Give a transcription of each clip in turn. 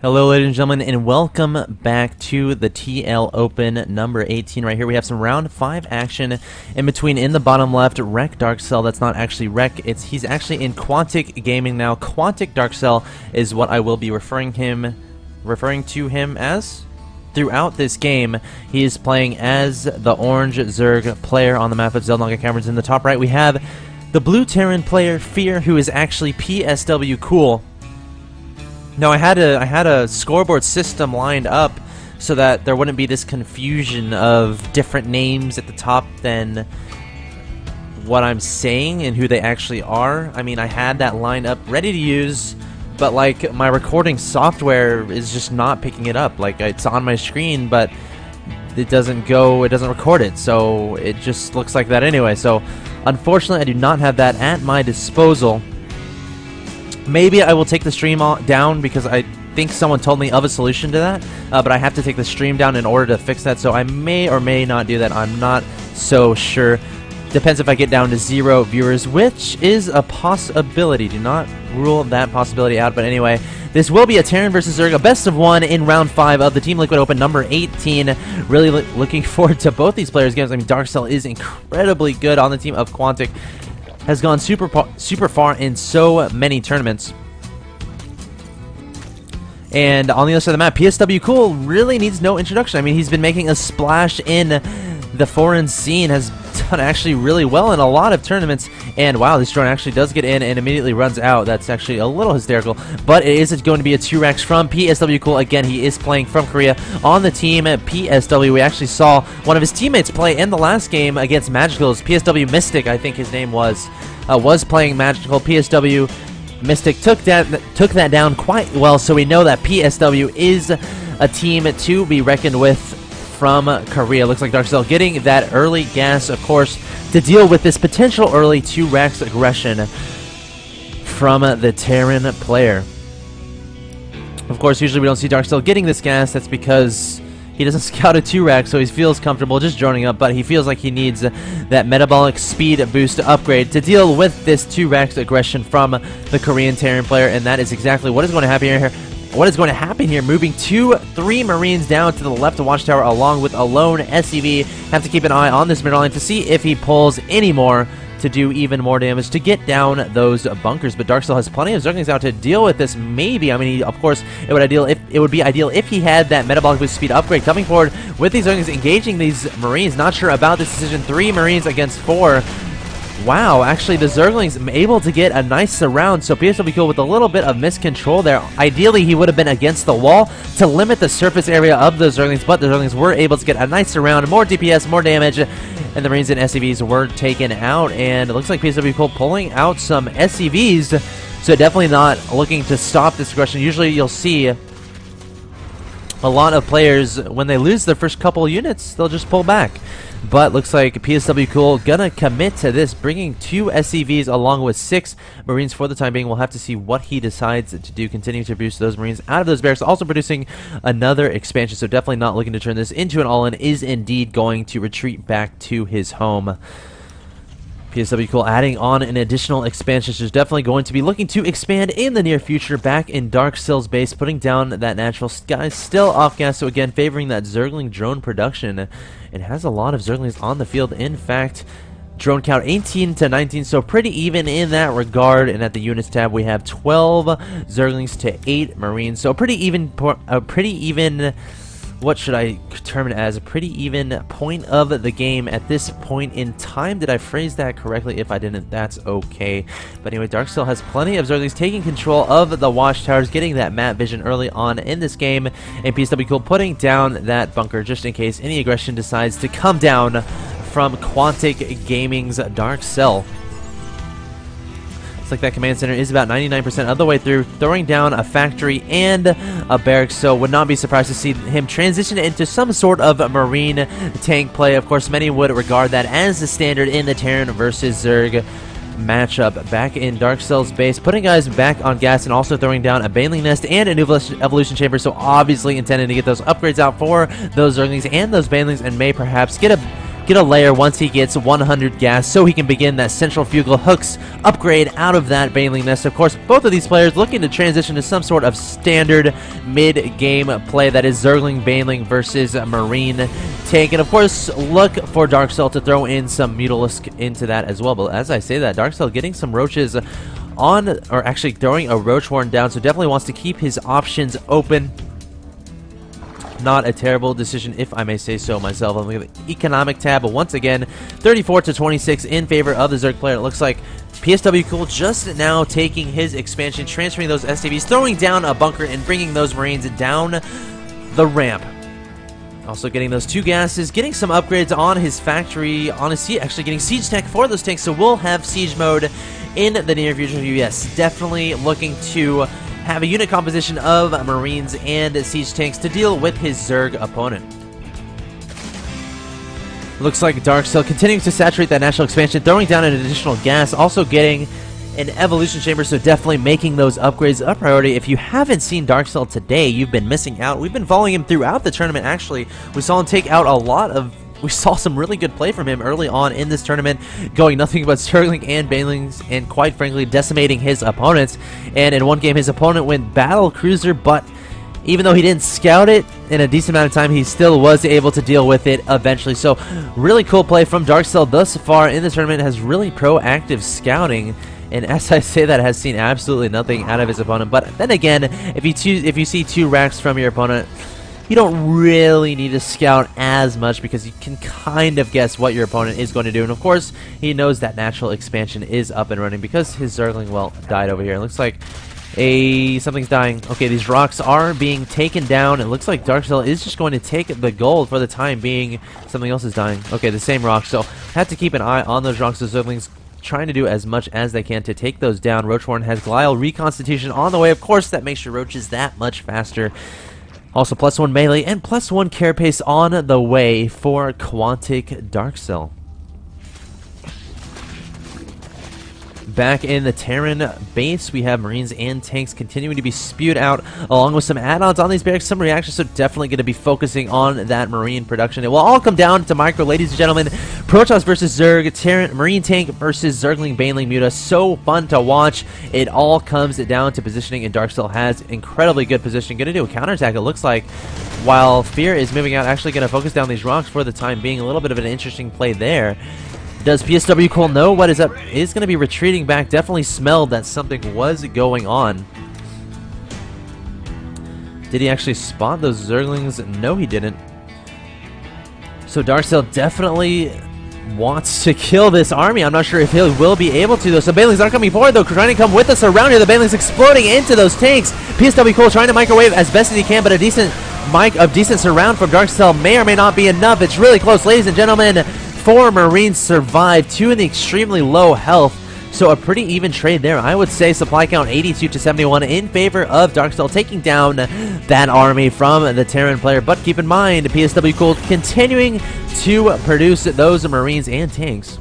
Hello ladies and gentlemen, and welcome back to the TL Open number 18. Right here we have some round 5 action. In between, in the bottom left, QxDarkCell. That's not actually Rec, he's actually in Quantic Gaming now. QxDarkCell is what I will be referring to him as throughout this game. He is playing as the orange Zerg player on the map of Zelda Caverns. In the top right we have the blue Terran player Fear, who is actually pswCool. Now I had a scoreboard system lined up so that there wouldn't be this confusion of different names at the top than what I'm saying and who they actually are. I mean, I had that lined up ready to use, but like my recording software is just not picking it up. Like, it's on my screen, but it doesn't record it, so it just looks like that anyway. So unfortunately I do not have that at my disposal. Maybe I will take the stream down because I think someone told me of a solution to that, but I have to take the stream down in order to fix that, so I may or may not do that. I'm not so sure. Depends if I get down to 0 viewers, which is a possibility. Do not rule that possibility out, but anyway, this will be a Terran versus Zerg, a best of 1 in round 5 of the Team Liquid Open number 18. Really looking forward to both these players' games. I mean, DarkCell is incredibly good on the team of Quantic. Has gone super far in so many tournaments. And on the other side of the map, pswCool really needs no introduction. I mean, he's been making a splash in the foreign scene, has done actually really well in a lot of tournaments. And wow, this drone actually does get in and immediately runs out. That's actually a little hysterical, but it is going to be a 2-Rex from pswCool. Again, he is playing from Korea on the team PSW. We actually saw one of his teammates play in the last game against Magicals. PSW Mystic, I think his name was playing Magical. PSW Mystic took that down quite well, so we know that PSW is a team to be reckoned with from Korea. Looks like DarkCell getting that early gas, of course, to deal with this potential early 2-Rex aggression from the Terran player. Of course, usually we don't see DarkCell getting this gas. That's because he doesn't scout a 2-Rex, so he feels comfortable just droning up, but he feels like he needs that metabolic speed boost to upgrade to deal with this 2-Rex aggression from the Korean Terran player, and that is exactly what is going to happen here. Moving 2-3 Marines down to the left of Watchtower along with a lone SCV. Have to keep an eye on this middle lane to see if he pulls any more to do even more damage to get down those bunkers. But DarkCell has plenty of Zerglings out to deal with this. Maybe, I mean, of course, it would be ideal if he had that metabolic boost speed upgrade coming forward with these Zerglings, engaging these Marines. Not sure about this decision. 3 Marines against 4. Wow, actually the Zerglings able to get a nice surround, so pswCool with a little bit of miscontrol there. Ideally, he would have been against the wall to limit the surface area of the Zerglings, but the Zerglings were able to get a nice surround, more DPS, more damage, and the Marines and SCVs were taken out, and it looks like pswCool pulling out some SCVs, so definitely not looking to stop this aggression. Usually you'll see a lot of players, when they lose their first couple units, they'll just pull back. But looks like pswCool gonna commit to this, bringing 2 SCVs along with 6 Marines for the time being. We'll have to see what he decides to do, continue to produce those Marines out of those barracks. Also producing another expansion, so definitely not looking to turn this into an all-in. Is indeed going to retreat back to his home. pswCool adding on an additional expansion, so is definitely going to be looking to expand in the near future back in DarkCell's base, putting down that natural sky, still off gas, so again favoring that Zergling drone production. It has a lot of Zerglings on the field. In fact, drone count 18 to 19, so pretty even in that regard. And at the units tab we have 12 Zerglings to 8 Marines, so pretty even, what should I term it as? A pretty even point of the game at this point in time. Did I phrase that correctly? If I didn't, that's okay. But anyway, DarkCell has plenty of Zerglings taking control of the watchtowers, getting that map vision early on in this game, and pswCool putting down that bunker just in case any aggression decides to come down from Quantic Gaming's DarkCell. Like that command center is about 99% of the way through, throwing down a factory and a barracks, so would not be surprised to see him transition into some sort of marine tank play. Of course, many would regard that as the standard in the Terran versus Zerg matchup back in DarkCell's base, putting guys back on gas and also throwing down a Baneling Nest and a new Evolution Chamber, so obviously intending to get those upgrades out for those Zerglings and those Banelings, and may perhaps get get a layer once he gets 100 gas so he can begin that centrifugal hooks upgrade out of that Baneling nest. Of course, both of these players looking to transition to some sort of standard mid-game play that is Zergling Baneling versus Marine Tank. And of course, look for DarkCell to throw in some Mutalisk into that as well. But as I say that, DarkCell getting some roaches on, or actually throwing a Roach Horn down, so definitely wants to keep his options open. Not a terrible decision, if I may say so myself. I'm looking at the economic tab, but once again, 34 to 26 in favor of the Zerg player. It looks like pswCool just now taking his expansion, transferring those SCVs, throwing down a bunker, and bringing those Marines down the ramp. Also getting those 2 gases, getting some upgrades on his factory, on his actually getting siege tech for those tanks, so we'll have siege mode in the near future. Yes, definitely looking to have a unit composition of Marines and siege tanks to deal with his Zerg opponent. Looks like DarkCell continuing to saturate that national expansion, throwing down an additional gas, also getting an evolution chamber, so definitely making those upgrades a priority. If you haven't seen DarkCell today, you've been missing out. We've been following him throughout the tournament, actually. We saw him take out a lot of... We saw some really good play from him early on in this tournament, going nothing but Zergling and Banelings, and quite frankly, decimating his opponents. And in one game, his opponent went Battle Cruiser, but even though he didn't scout it in a decent amount of time, he still was able to deal with it eventually. So, really cool play from DarkCell thus far in the tournament. Has really proactive scouting, and as I say that, has seen absolutely nothing out of his opponent. But then again, if you see 2 racks from your opponent, you don't really need to scout as much because you can kind of guess what your opponent is going to do. And of course, he knows that natural expansion is up and running because his Zergling, well, died over here. It looks like something's dying. Okay, these rocks are being taken down. It looks like DarkCell is just going to take the gold for the time being. Something else is dying. Okay, the same rock. So have to keep an eye on those rocks. The Zerglings trying to do as much as they can to take those down. Roachhorn has Glial Reconstitution on the way. Of course, that makes your roaches that much faster. Also, +1 melee and +1 carapace on the way for Quantic DarkCell. Back in the Terran base, we have Marines and tanks continuing to be spewed out, along with some add-ons on these barracks, some reactions, so definitely going to be focusing on that Marine production. It will all come down to micro, ladies and gentlemen. Protoss versus Zerg, Terran Marine tank versus Zergling Baneling Muta. So fun to watch. It all comes down to positioning, and DarkCell has incredibly good position. Going to do a counterattack, it looks like, while Fear is moving out, actually going to focus down these rocks for the time being. A little bit of an interesting play there. Does pswCool know what is up? Is going to be retreating back. Definitely smelled that something was going on. Did he actually spot those Zerglings? No, he didn't. So DarkCell definitely wants to kill this army. I'm not sure if he will be able to, though. So Banelings are coming forward, though, trying to come with us around here. The Banelings exploding into those tanks. pswCool trying to microwave as best as he can, but a decent surround from DarkCell may or may not be enough. It's really close, ladies and gentlemen. 4 Marines survived, 2 in the extremely low health, so a pretty even trade there. I would say supply count 82 to 71 in favor of DarkCell, taking down that army from the Terran player. But keep in mind, pswCool continuing to produce those Marines and tanks.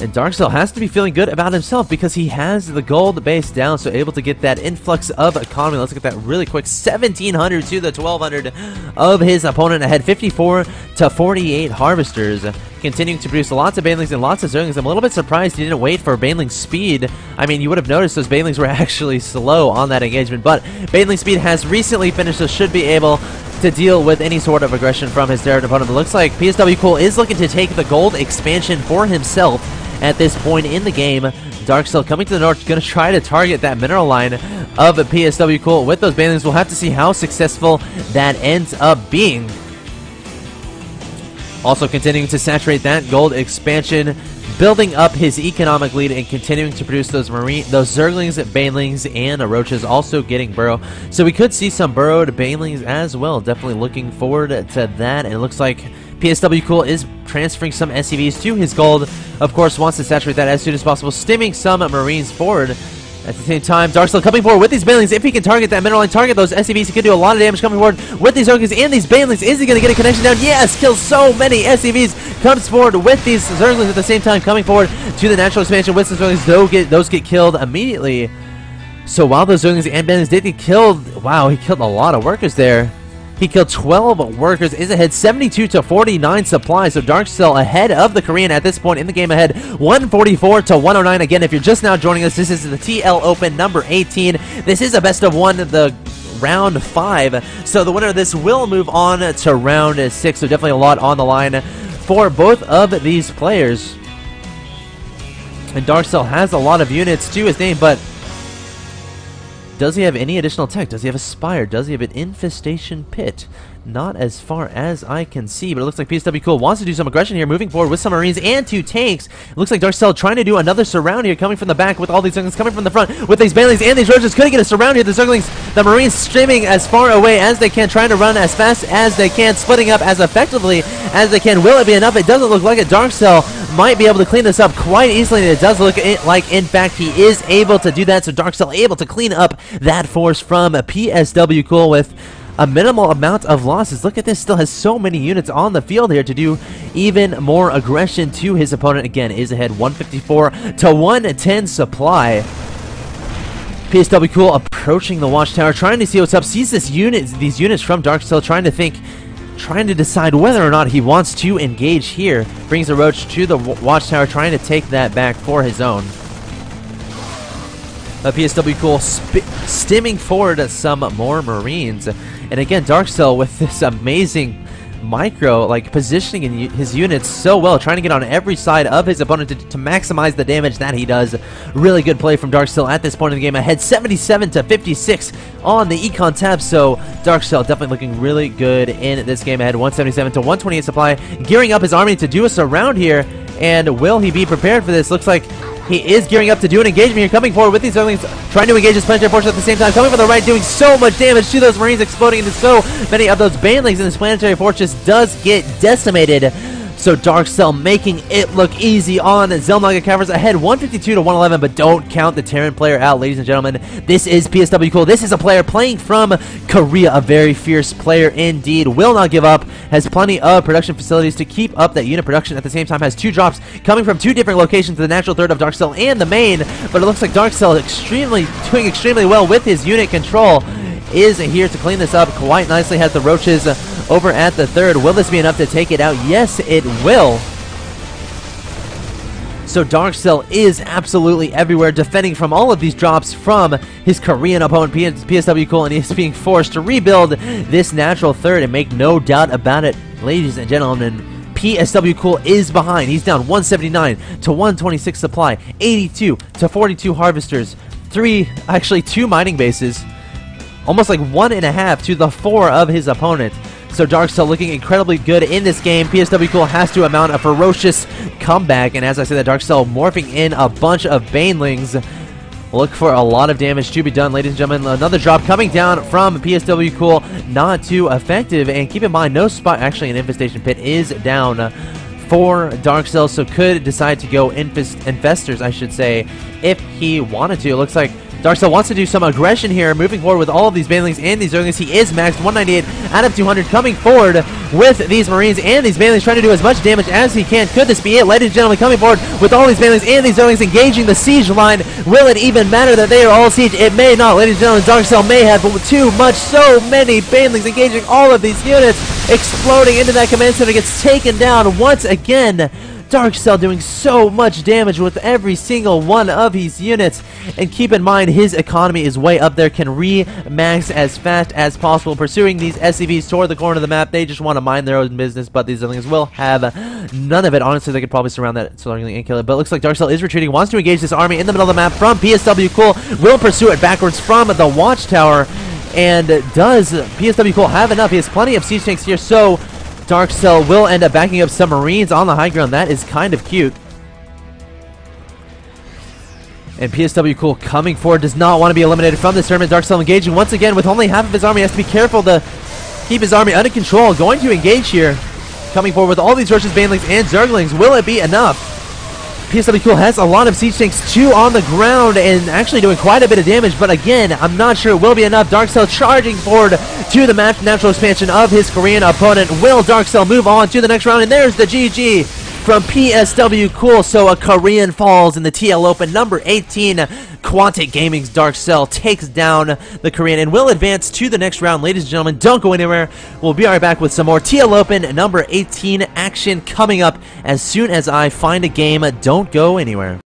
And DarkCell has to be feeling good about himself because he has the gold base down, so able to get that influx of economy. Let's look at that really quick. 1,700 to the 1,200 of his opponent ahead. 54 to 48 harvesters. Continuing to produce lots of Banelings and lots of Zerglings. I'm a little bit surprised he didn't wait for Baneling speed. I mean, you would have noticed those Banelings were actually slow on that engagement, but Baneling speed has recently finished, so should be able to deal with any sort of aggression from his Terran opponent. It looks like pswCool is looking to take the gold expansion for himself at this point in the game. DarkCell coming to the north, going to try to target that mineral line of pswCool with those Banelings. We'll have to see how successful that ends up being. Also continuing to saturate that gold expansion, building up his economic lead and continuing to produce those Zerglings, Banelings, and Roaches, also getting burrow. So we could see some burrowed Banelings as well. Definitely looking forward to that. And it looks like pswCool is transferring some SCVs to his gold. Of course, wants to saturate that as soon as possible, stimming some Marines forward. At the same time, DarkCell coming forward with these Banelings. If he can target that mineral line, target those SCVs, he could do a lot of damage coming forward with these Zerglings and these Banelings. Is he going to get a connection down? Yes! Kills so many SCVs. Comes forward with these Zerglings at the same time, coming forward to the natural expansion with some Zerglings. Those get killed immediately. So while those Zerglings and Banelings did get killed, wow, he killed a lot of workers there. He killed 12 workers, is ahead 72 to 49 supply. So DarkCell ahead of the Korean at this point in the game, ahead 144 to 109. Again, if you're just now joining us, this is the TL Open number 18. This is a best of one, the round 5. So the winner of this will move on to round 6. So definitely a lot on the line for both of these players. And DarkCell has a lot of units to his name, but does he have any additional tech? Does he have a Spire? Does he have an Infestation Pit? Not as far as I can see, but it looks like pswCool wants to do some aggression here, moving forward with some Marines and 2 tanks. It looks like DarkCell trying to do another surround here, coming from the back with all these Zerglings, coming from the front with these Banelings and these Roaches. Couldn't get a surround here. The Zerglings, the Marines streaming as far away as they can, trying to run as fast as they can, splitting up as effectively as they can. Will it be enough? It doesn't look like it. DarkCell might be able to clean this up quite easily, and it does look like, in fact, he is able to do that. So DarkCell able to clean up that force from pswCool with a minimal amount of losses. Look at this, still has so many units on the field here to do even more aggression to his opponent. Again, is ahead 154 to 110 supply. pswCool approaching the watchtower, trying to see what's up, sees these units from DarkCell, trying to decide whether or not he wants to engage here. Brings a Roach to the watchtower, trying to take that back for his own. pswCool stimming forward some more Marines. And again, DarkCell with this amazing micro, like, positioning in his units so well, trying to get on every side of his opponent to maximize the damage that he does. Really good play from DarkCell at this point in the game, ahead 77 to 56 on the Econ tab. So DarkCell definitely looking really good in this game, ahead 177 to 128 supply, gearing up his army to do a surround here. And will he be prepared for this? Looks like he is gearing up to do an engagement here, coming forward with these Zerglings, trying to engage his planetary force at the same time, coming from the right, doing so much damage to those Marines, exploding into so many of those Banelings, and this planetary force just does get decimated. So DarkCell making it look easy on Xel'Naga Caverns, ahead 152 to 111, but don't count the Terran player out, ladies and gentlemen. This is pswCool. This is a player playing from Korea, a very fierce player indeed. Will not give up, has plenty of production facilities to keep up that unit production. At the same time, has 2 drops coming from 2 different locations, the natural third of DarkCell and the main, but it looks like DarkCell doing extremely well with his unit control. Is here to clean this up quite nicely, has the Roaches over at the third. Will this be enough to take it out? Yes, it will. So DarkCell is absolutely everywhere, defending from all of these drops from his Korean opponent, pswCool, and he's being forced to rebuild this natural third, and make no doubt about it, ladies and gentlemen, pswCool is behind. He's down 179 to 126 supply, 82 to 42 harvesters, 2 mining bases, almost like 1.5 to the 4 of his opponent. So DarkCell looking incredibly good in this game. pswCool has to mount a ferocious comeback, and as I said, that DarkCell morphing in a bunch of Banelings. Look for a lot of damage to be done, ladies and gentlemen. Another drop coming down from pswCool, not too effective. And keep in mind, no spot, actually an Infestation Pit is down for DarkCell, so could decide to go Infestors, I should say, if he wanted to. It looks like DarkCell wants to do some aggression here, moving forward with all of these Banelings and these Zerglings. He is maxed 198 out of 200, coming forward with these Marines and these Banelings, trying to do as much damage as he can. Could this be it? Ladies and gentlemen, coming forward with all these Banelings and these Zerglings, engaging the siege line. Will it even matter that they are all siege? It may not, ladies and gentlemen. DarkCell may have too much. So many Banelings engaging all of these units, exploding into that command center, gets taken down once again. DarkCell doing so much damage with every single one of his units. And keep in mind, his economy is way up there, can re-max as fast as possible, pursuing these SCVs toward the corner of the map. They just want to mind their own business, but these Zerglings will have none of it. Honestly, they could probably surround that Zergling and kill it, but it looks like DarkCell is retreating, wants to engage this army in the middle of the map from pswCool, will pursue it backwards from the watchtower. And does pswCool have enough? He has plenty of siege tanks here, so DarkCell will end up backing up some Marines on the high ground. That is kind of cute. And pswCool coming forward, does not want to be eliminated from this tournament. DarkCell engaging once again with only half of his army. Has to be careful to keep his army under control. Going to engage here. Coming forward with all these Roaches, Banelings, and Zerglings. Will it be enough? pswCool has a lot of siege tanks, 2 on the ground, and actually doing quite a bit of damage, but again, I'm not sure it will be enough. DarkCell charging forward to the natural expansion of his Korean opponent. Will DarkCell move on to the next round? And there's the GG. from pswCool. So a Korean falls in the TL Open. Number 18, QxGDarkCell takes down the Korean and will advance to the next round. Ladies and gentlemen, don't go anywhere. We'll be right back with some more TL Open number 18 action coming up as soon as I find a game. Don't go anywhere.